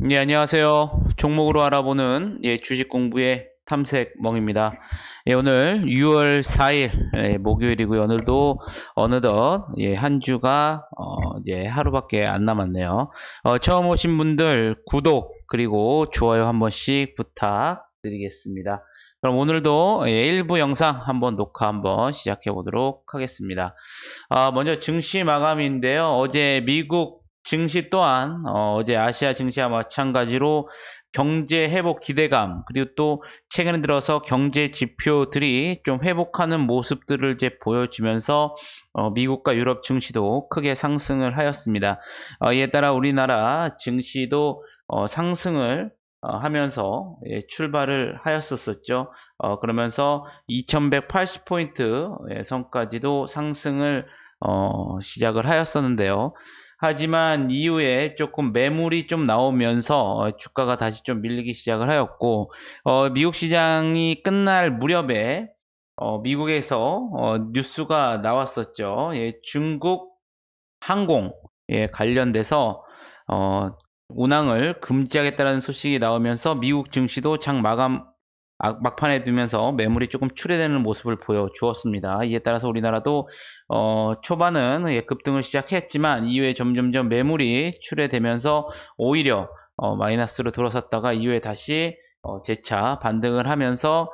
예, 안녕하세요. 종목으로 알아보는 주식 공부의 탐색멍입니다. 예, 오늘 6월 4일 목요일이고요. 오늘도 어느덧 한 주가 이제 하루밖에 안 남았네요. 처음 오신 분들 구독 그리고 좋아요 한 번씩 부탁드리겠습니다. 그럼 오늘도 일부 영상 한번 녹화 한번 시작해 보도록 하겠습니다. 먼저 증시 마감인데요. 어제 미국 증시 또한 어제 아시아 증시와 마찬가지로 경제 회복 기대감 그리고 또 최근 들어서 경제 지표들이 좀 회복하는 모습들을 이제 보여주면서 미국과 유럽 증시도 크게 상승을 하였습니다. 이에 따라 우리나라 증시도 상승을 하면서 출발을 하였었죠. 그러면서 2180포인트 선까지도 상승을 시작을 하였었는데요. 하지만 이후에 조금 매물이 좀 나오면서 주가가 다시 좀 밀리기 시작을 하였고, 미국 시장이 끝날 무렵에 미국에서 뉴스가 나왔었죠. 예, 중국 항공 관련돼서 어, 운항을 금지하겠다는 소식이 나오면서 미국 증시도 장 마감 막판에 두면서 매물이 조금 출회되는 모습을 보여주었습니다. 이에 따라서 우리나라도 초반은 급등을 시작했지만 이후에 점점점 매물이 출회되면서 오히려 마이너스로 들어섰다가 이후에 다시 재차 반등을 하면서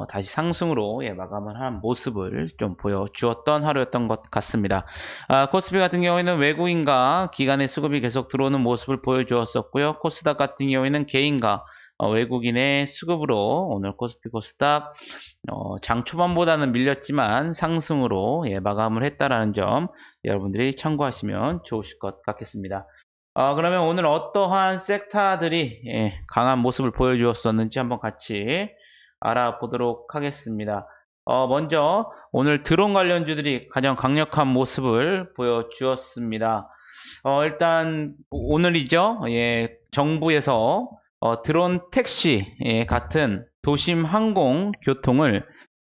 다시 상승으로 마감을 한 모습을 좀 보여주었던 하루였던 것 같습니다. 코스피 같은 경우에는 외국인과 기관의 수급이 계속 들어오는 모습을 보여주었었고요. 코스닥 같은 경우에는 개인과 외국인의 수급으로 오늘 코스피 코스닥 장 초반보다는 밀렸지만 상승으로 마감을 했다라는 점 여러분들이 참고하시면 좋으실 것 같겠습니다. 그러면 오늘 어떠한 섹터들이 강한 모습을 보여주었었는지 한번 같이 알아보도록 하겠습니다. 먼저 오늘 드론 관련주들이 가장 강력한 모습을 보여주었습니다. 일단 오늘이죠. 예, 정부에서 드론 택시 같은 도심 항공 교통을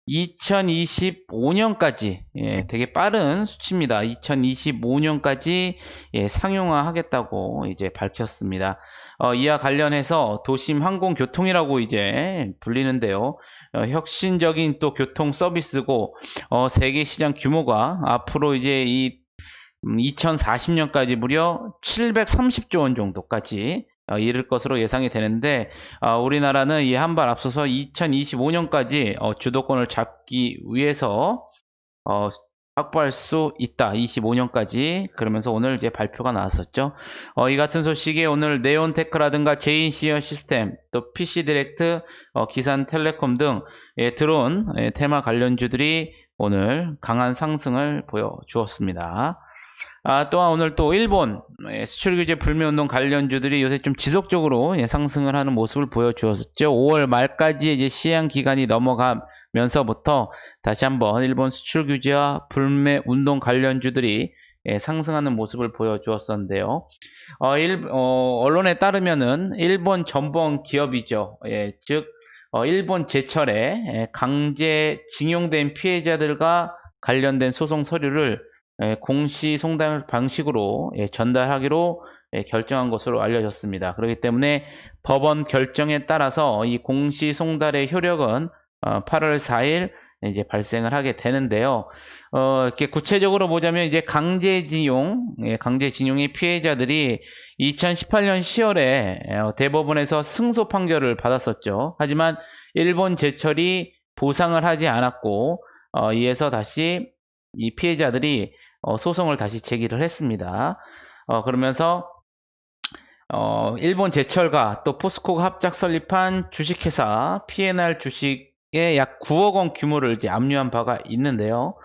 2025년까지 되게 빠른 수치입니다. 2025년까지 상용화하겠다고 이제 밝혔습니다. 이와 관련해서 도심 항공 교통이라고 이제 불리는데요. 혁신적인 또 교통 서비스고 세계 시장 규모가 앞으로 이제 이 2040년까지 무려 730조 원 정도까지 이를 것으로 예상이 되는데 우리나라는 이 한 발 앞서서 2025년까지 주도권을 잡기 위해서 확보할 수 있다. 25년까지. 그러면서 오늘 이제 발표가 나왔었죠. 이 같은 소식에 오늘 네온테크라든가 제인시어 시스템, 또 PC 디렉트, 기산텔레콤 등 드론 테마 관련주들이 오늘 강한 상승을 보여주었습니다. 또한 오늘 또 일본 수출 규제 불매 운동 관련주들이 요새 좀 지속적으로 상승을 하는 모습을 보여주었었죠. 5월 말까지 이제 시행 기간이 넘어가면서부터 다시 한번 일본 수출 규제와 불매 운동 관련주들이 상승하는 모습을 보여주었었는데요. 언론에 따르면은 일본 전범 기업이죠. 즉 일본 제철에 강제징용된 피해자들과 관련된 소송 서류를 공시 송달 방식으로 전달하기로 결정한 것으로 알려졌습니다. 그렇기 때문에 법원 결정에 따라서 이 공시 송달의 효력은 8월 4일 이제 발생을 하게 되는데요. 이렇게 구체적으로 보자면 이제 강제징용의 피해자들이 2018년 10월에 대법원에서 승소 판결을 받았었죠. 하지만 일본 제철이 보상을 하지 않았고 이에서 다시 이 피해자들이 소송을 다시 제기를 했습니다. 그러면서 일본 제철과 또 포스코가 합작 설립한 주식회사 P&R 주식의 약 9억 원 규모를 이제 압류한 바가 있는데요.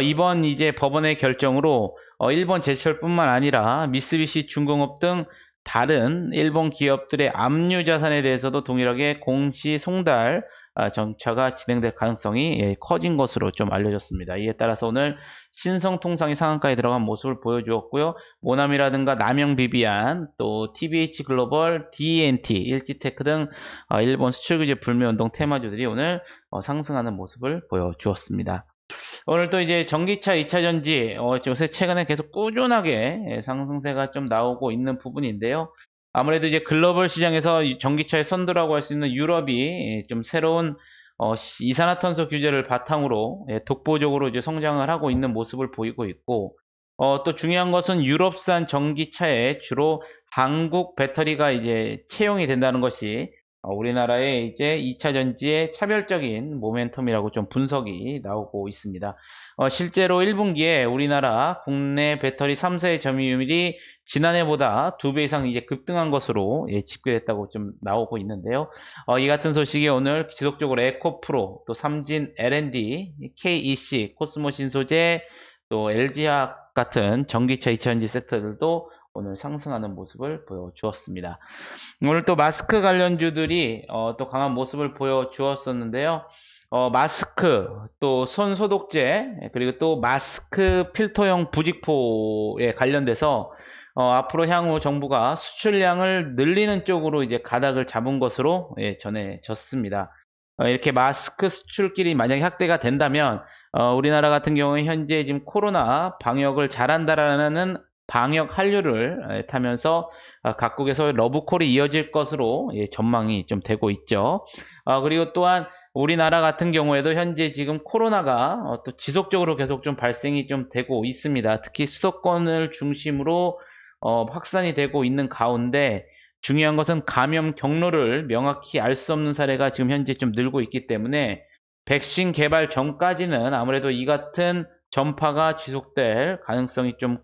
이번 이제 법원의 결정으로 일본 제철뿐만 아니라 미쓰비시 중공업 등 다른 일본 기업들의 압류 자산에 대해서도 동일하게 공시 송달 정차가 진행될 가능성이 커진 것으로 좀 알려졌습니다. 이에 따라서 오늘 신성통상이 상한가에 들어간 모습을 보여주었고요. 모나미라든가 남영비비안, 또 TBH글로벌, DNT, 일지테크 등 일본 수출규제 불매운동 테마주들이 오늘 상승하는 모습을 보여주었습니다. 오늘 또 이제 전기차 2차전지 요새 최근에 계속 꾸준하게 상승세가 좀 나오고 있는 부분인데요. 아무래도 이제 글로벌 시장에서 전기차의 선두라고 할 수 있는 유럽이 좀 새로운 이산화탄소 규제를 바탕으로 독보적으로 이제 성장을 하고 있는 모습을 보이고 있고, 또 중요한 것은 유럽산 전기차에 주로 한국 배터리가 이제 채용이 된다는 것이 우리나라의 이제 2차 전지의 차별적인 모멘텀이라고 좀 분석이 나오고 있습니다. 실제로 1분기에 우리나라 국내 배터리 3사의 점유율이 지난해보다 2배 이상 이제 급등한 것으로 집계됐다고 좀 나오고 있는데요. 이 같은 소식이 오늘 지속적으로 에코프로, 또 삼진 L&D, KEC, 코스모 신소재, 또 LG화학 같은 전기차 2차전지 섹터들도 오늘 상승하는 모습을 보여주었습니다. 오늘 또 마스크 관련주들이 또 강한 모습을 보여주었었는데요. 마스크, 또 손 소독제, 그리고 또 마스크 필터용 부직포에 관련돼서 앞으로 향후 정부가 수출량을 늘리는 쪽으로 이제 가닥을 잡은 것으로 전해졌습니다. 이렇게 마스크 수출길이 만약에 확대가 된다면 우리나라 같은 경우에 현재 지금 코로나 방역을 잘한다라는 방역 한류를 타면서 각국에서 러브콜이 이어질 것으로 전망이 좀 되고 있죠. 그리고 또한 우리나라 같은 경우에도 현재 지금 코로나가 또 지속적으로 계속 좀 발생이 좀 되고 있습니다. 특히 수도권을 중심으로 확산이 되고 있는 가운데 중요한 것은 감염 경로를 명확히 알 수 없는 사례가 지금 현재 좀 늘고 있기 때문에 백신 개발 전까지는 아무래도 이 같은 전파가 지속될 가능성이 좀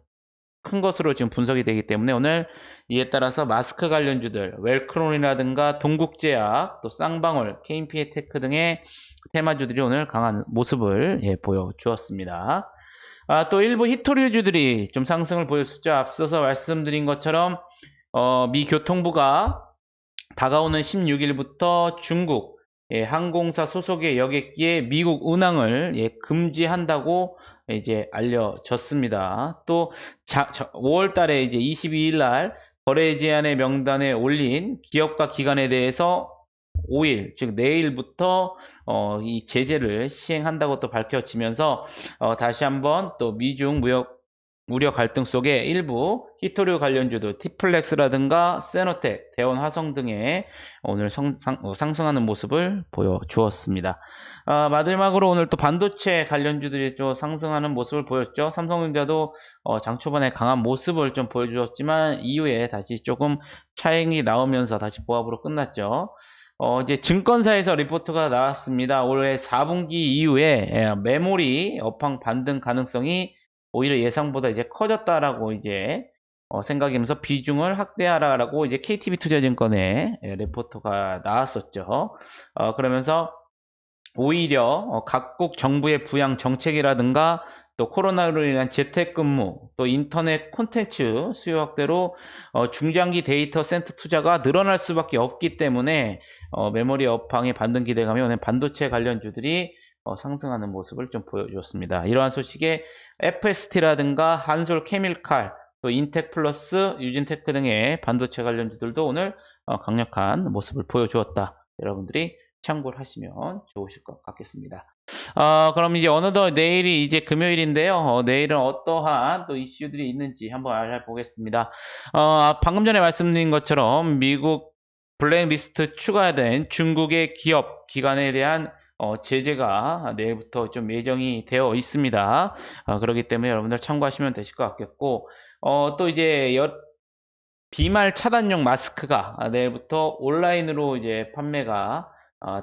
큰 것으로 지금 분석이 되기 때문에 오늘 이에 따라서 마스크 관련주들, 웰크론이라든가 동국제약, 또 쌍방울, KMP테크 등의 테마주들이 오늘 강한 모습을 보여주었습니다. 또 일부 히토류주들이 좀 상승을 보였었죠. 앞서서 말씀드린 것처럼 미 교통부가 다가오는 16일부터 중국 항공사 소속의 여객기에 미국 운항을 금지한다고 이제 알려졌습니다. 또 5월 달에 이제 22일 날 거래 제한의 명단에 올린 기업과 기관에 대해서 5일, 즉 내일부터 이 제재를 시행한다고 또 밝혀지면서 다시 한번 또 미중 무역 우려 갈등 속에 일부 히토류 관련주들 티플렉스라든가 세노텍, 대원화성 등의 오늘 상승하는 모습을 보여주었습니다. 마지막으로 오늘 또 반도체 관련주들이 좀 상승하는 모습을 보였죠. 삼성전자도 장 초반에 강한 모습을 좀 보여주었지만 이후에 다시 조금 차익이 나오면서 다시 보합으로 끝났죠. 이제 증권사에서 리포트가 나왔습니다. 올해 4분기 이후에 메모리 업황 반등 가능성이 오히려 예상보다 이제 커졌다라고 이제 생각하면서 비중을 확대하라라고 이제 KTB 투자증권의 리포트가 나왔었죠. 그러면서 오히려 각국 정부의 부양 정책이라든가 또 코로나로 인한 재택근무, 또 인터넷 콘텐츠 수요 확대로 중장기 데이터 센터 투자가 늘어날 수밖에 없기 때문에 메모리 업황의 반등 기대감이 오늘 반도체 관련주들이 상승하는 모습을 좀 보여줬습니다. 이러한 소식에 FST라든가 한솔 케밀칼, 또 인텍플러스, 유진테크 등의 반도체 관련주들도 오늘 강력한 모습을 보여주었다. 여러분들이 참고를 하시면 좋으실 것 같겠습니다. 그럼 이제 어느덧 내일이 이제 금요일인데요. 내일은 어떠한 또 이슈들이 있는지 한번 알아보겠습니다. 방금 전에 말씀드린 것처럼 미국 블랙리스트 추가된 중국의 기업, 기관에 대한 제재가 내일부터 좀 예정이 되어 있습니다. 그렇기 때문에 여러분들 참고하시면 되실 것 같겠고, 또 이제 비말 차단용 마스크가 내일부터 온라인으로 이제 판매가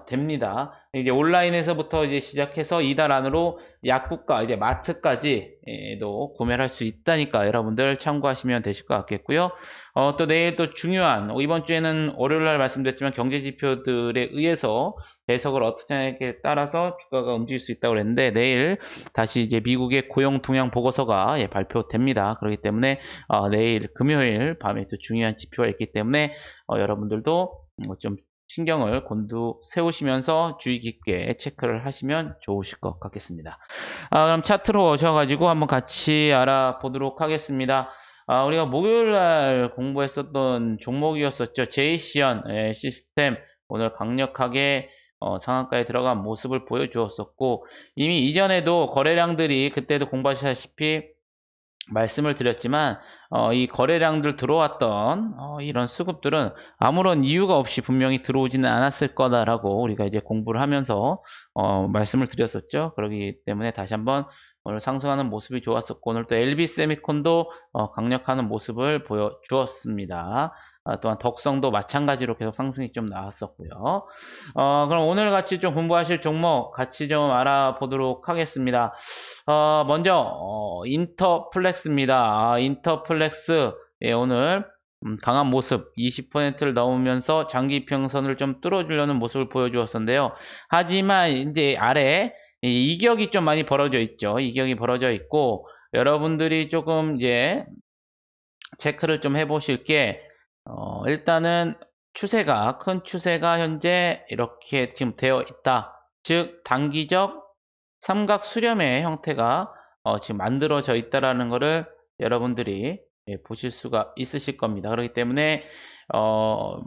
됩니다. 이제 온라인에서부터 이제 시작해서 이달 안으로 약국과 이제 마트까지도 구매를 할 수 있다니까 여러분들 참고하시면 되실 것 같겠고요. 또 내일 또 중요한 이번 주에는 월요일 날 말씀드렸지만 경제 지표들에 의해서 해석을 어떻게 하냐에 따라서 주가가 움직일 수 있다고 그랬는데 내일 다시 이제 미국의 고용 동향 보고서가 발표됩니다. 그렇기 때문에 내일 금요일 밤에 또 중요한 지표가 있기 때문에 여러분들도 좀 신경을 곤두 세우시면서 주의 깊게 체크를 하시면 좋으실 것 같겠습니다. 그럼 차트로 오셔가지고 한번 같이 알아보도록 하겠습니다. 우리가 목요일날 공부했었던 종목이었었죠. 제이시언 시스템 오늘 강력하게 상한가에 들어간 모습을 보여주었었고 이미 이전에도 거래량들이 그때도 공부하시다시피 말씀을 드렸지만 이 거래량들 들어왔던 이런 수급들은 아무런 이유가 없이 분명히 들어오지는 않았을 거다라고 우리가 이제 공부를 하면서 말씀을 드렸었죠. 그렇기 때문에 다시 한번 오늘 상승하는 모습이 좋았었고, 오늘 또 LB세미콘도 강력한 모습을 보여주었습니다. 또한 덕성도 마찬가지로 계속 상승이 좀 나왔었고요. 그럼 오늘 같이 좀 공부하실 종목 같이 좀 알아보도록 하겠습니다. 먼저 인터플렉스입니다. 인터플렉스, 예, 오늘 강한 모습 20%를 넘으면서 장기 이평선을 좀 뚫어주려는 모습을 보여주었는데요. 하지만 이제 아래 이격이 좀 많이 벌어져 있죠. 이격이 벌어져 있고, 여러분들이 조금 이제 체크를 좀 해보실 게 일단은 큰 추세가 현재 이렇게 지금 되어 있다. 즉 단기적 삼각 수렴의 형태가 지금 만들어져 있다라는 것을 여러분들이 보실 수가 있으실 겁니다. 그렇기 때문에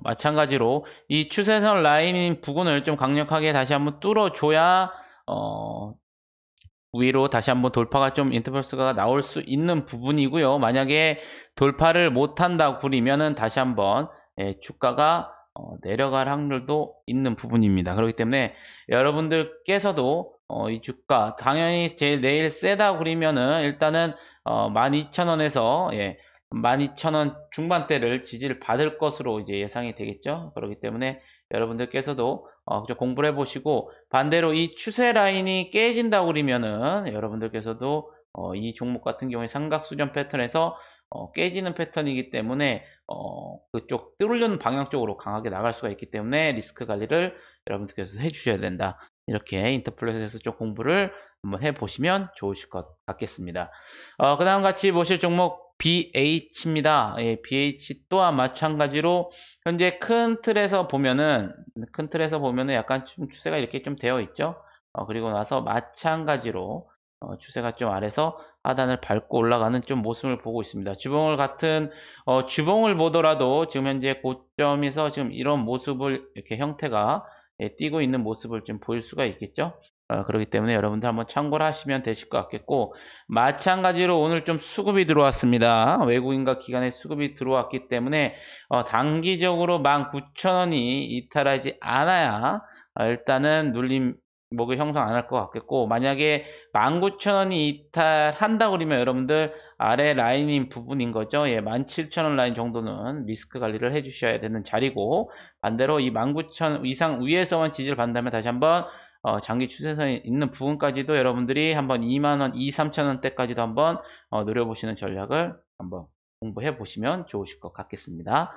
마찬가지로 이 추세선 라인인 부분을 좀 강력하게 다시 한번 뚫어줘야 위로 다시 한번 돌파가 좀 인터펄스가 나올 수 있는 부분이고요. 만약에 돌파를 못한다고 그러면은 다시 한번 주가가 내려갈 확률도 있는 부분입니다. 그렇기 때문에 여러분들께서도 이 주가 당연히 제일 내일 세다 그러면은 일단은 12,000원에서 12,000원 중반대를 지지를 받을 것으로 이제 예상이 되겠죠. 그렇기 때문에 여러분들께서도 좀 공부를 해보시고, 반대로 이 추세 라인이 깨진다고 그러면은 여러분들께서도 이 종목 같은 경우에 삼각수렴 패턴에서 깨지는 패턴이기 때문에 그쪽 뚫는 방향 쪽으로 강하게 나갈 수가 있기 때문에 리스크 관리를 여러분들께서 해주셔야 된다. 이렇게 인터플렉스에서 좀 공부를 한번 해보시면 좋으실 것 같겠습니다. 그 다음 같이 보실 종목 BH입니다. 예, BH 또한 마찬가지로 현재 큰 틀에서 보면은 약간 좀 추세가 이렇게 좀 되어 있죠. 그리고 나서 마찬가지로 추세가 좀 아래서 하단을 밟고 올라가는 좀 모습을 보고 있습니다. 주봉을 보더라도 지금 현재 고점에서 지금 이런 모습을 이렇게 형태가 띄고 있는 모습을 좀 보일 수가 있겠죠. 그렇기 때문에 여러분들 한번 참고를 하시면 되실 것 같겠고, 마찬가지로 오늘 좀 수급이 들어왔습니다. 외국인과 기관의 수급이 들어왔기 때문에 단기적으로 19,000원이 이탈하지 않아야 일단은 눌림목을 형성 안 할 것 같겠고, 만약에 19,000원이 이탈한다 그러면 여러분들 아래 라인인 부분인 거죠. 예, 17,000원 라인 정도는 리스크 관리를 해 주셔야 되는 자리고, 반대로 이 19,000원 이상 위에서만 지지를 받는다면 다시 한번 장기 추세선이 있는 부분까지도 여러분들이 한번 2만원, 2, 3천원대까지도 한번 노려보시는 전략을 한번 공부해 보시면 좋으실 것 같겠습니다.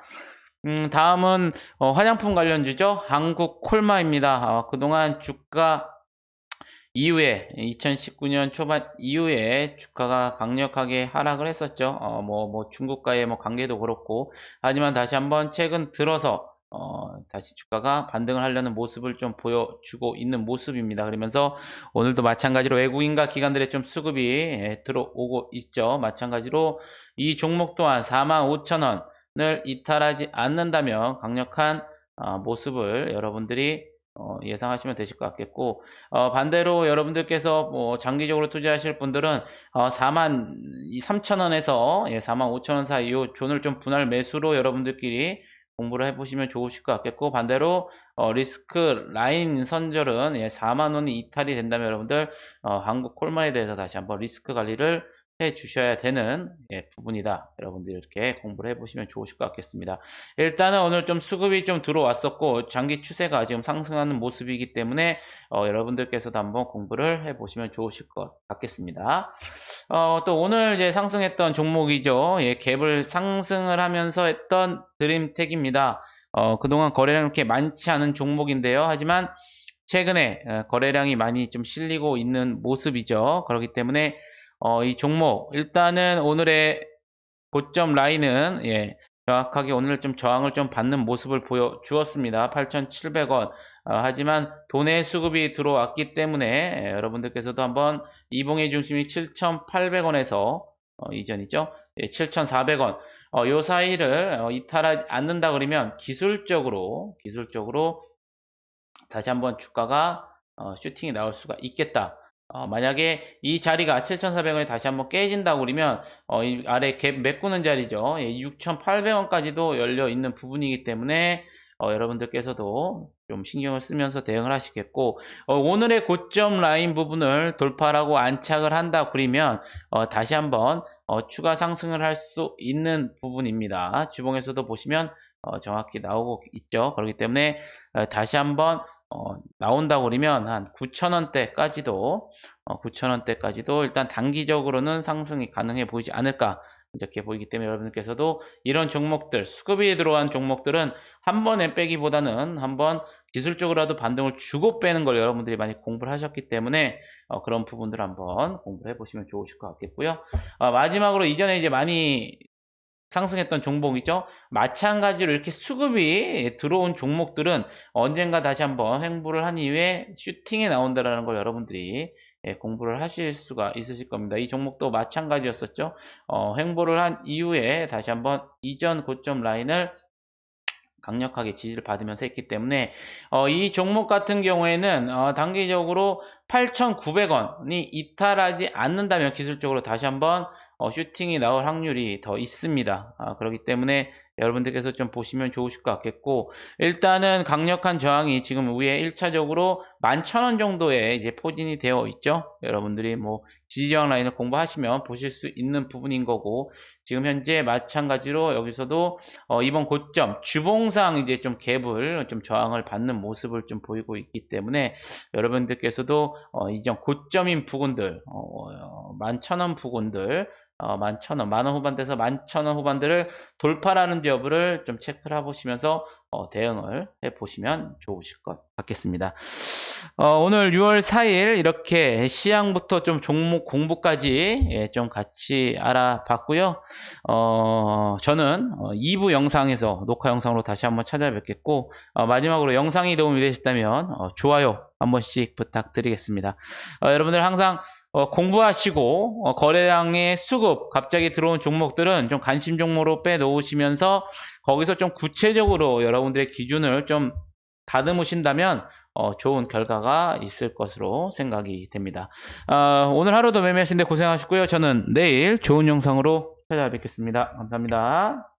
다음은 화장품 관련주죠. 한국콜마입니다. 그동안 주가 이후에 2019년 초반 이후에 주가가 강력하게 하락을 했었죠. 뭐 중국과의 뭐 관계도 그렇고, 하지만 다시 한번 최근 들어서 다시 주가가 반등을 하려는 모습을 좀 보여주고 있는 모습입니다. 그러면서 오늘도 마찬가지로 외국인과 기관들의 좀 수급이 들어오고 있죠. 마찬가지로 이 종목 또한 45,000원을 이탈하지 않는다면 강력한 모습을 여러분들이 예상하시면 되실 것 같겠고, 반대로 여러분들께서 뭐 장기적으로 투자하실 분들은 43,000원에서 45,000원 사이 이 존을 좀 분할 매수로 여러분들끼리 공부를 해보시면 좋으실 것 같겠고, 반대로 리스크 라인 선절은 4만원이 이탈이 된다면 여러분들 한국 콜마에 대해서 다시 한번 리스크 관리를 해 주셔야 되는 부분이다. 여러분들 이렇게 공부를 해보시면 좋으실 것 같겠습니다. 일단은 오늘 좀 수급이 좀 들어왔었고 장기 추세가 지금 상승하는 모습이기 때문에 여러분들께서도 한번 공부를 해보시면 좋으실 것 같겠습니다. 또 오늘 이제 상승했던 종목이죠. 예, 갭을 상승을 하면서 했던 드림텍입니다. 그동안 거래량이 이렇게 많지 않은 종목인데요. 하지만 최근에 거래량이 많이 좀 실리고 있는 모습이죠. 그렇기 때문에 이 종목 일단은 오늘의 고점 라인은 정확하게 오늘 좀 저항을 좀 받는 모습을 보여주었습니다. 8,700원. 하지만 돈의 수급이 들어왔기 때문에 여러분들께서도 한번 이봉의 중심이 7,800원에서 이전이죠. 7,400원. 요 사이를 이탈하지 않는다 그러면 기술적으로 다시 한번 주가가 슈팅이 나올 수가 있겠다. 만약에 이 자리가 7,400원이 다시 한번 깨진다고 그러면 이 아래 갭 메꾸는 자리죠. 6,800원까지도 열려 있는 부분이기 때문에 여러분들께서도 좀 신경을 쓰면서 대응을 하시겠고, 오늘의 고점 라인 부분을 돌파하고 안착을 한다 그러면 다시 한번 추가 상승을 할 수 있는 부분입니다. 주봉에서도 보시면 정확히 나오고 있죠. 그렇기 때문에 다시 한번 나온다고 그러면 한 9,000원대까지도 9,000원대까지도 일단 단기적으로는 상승이 가능해 보이지 않을까, 이렇게 보이기 때문에 여러분들께서도 이런 종목들, 수급이 들어간 종목들은 한 번에 빼기보다는 한번 기술적으로라도 반등을 주고 빼는 걸 여러분들이 많이 공부를 하셨기 때문에 그런 부분들 한번 공부를 해보시면 좋으실 것 같겠고요. 마지막으로 이전에 이제 많이 상승했던 종목이죠. 마찬가지로 이렇게 수급이 들어온 종목들은 언젠가 다시 한번 횡보를 한 이후에 슈팅이 나온다라는 걸 여러분들이 공부를 하실 수가 있으실 겁니다. 이 종목도 마찬가지였었죠. 횡보를 한 이후에 다시 한번 이전 고점 라인을 강력하게 지지를 받으면서 했기 때문에 이 종목 같은 경우에는 단기적으로 8,900원이 이탈하지 않는다면 기술적으로 다시 한번 슈팅이 나올 확률이 더 있습니다. 그렇기 때문에 여러분들께서 좀 보시면 좋으실 것 같겠고, 일단은 강력한 저항이 지금 위에 1차적으로 11,000원 정도에 이제 포진이 되어 있죠. 여러분들이 뭐 지지저항 라인을 공부하시면 보실 수 있는 부분인 거고, 지금 현재 마찬가지로 여기서도 이번 고점 주봉상 이제 좀 갭을 좀 저항을 받는 모습을 좀 보이고 있기 때문에 여러분들께서도 이전 고점인 부분들 11,000원 부분들 11,000원, 만원 후반대에서 11,000원 후반대를 돌파하는지 여부를 좀 체크를 해보시면서 대응을 해보시면 좋으실 것 같겠습니다. 오늘 6월 4일 이렇게 시향부터 좀 종목 공부까지 좀 같이 알아봤고요. 저는 2부 영상에서 녹화 영상으로 다시 한번 찾아뵙겠고, 마지막으로 영상이 도움이 되셨다면 좋아요 한 번씩 부탁드리겠습니다. 여러분들 항상 공부하시고 거래량의 수급 갑자기 들어온 종목들은 좀 관심 종목으로 빼놓으시면서 거기서 좀 구체적으로 여러분들의 기준을 좀 다듬으신다면 좋은 결과가 있을 것으로 생각이 됩니다. 오늘 하루도 매매하시는데 고생하셨고요. 저는 내일 좋은 영상으로 찾아뵙겠습니다. 감사합니다.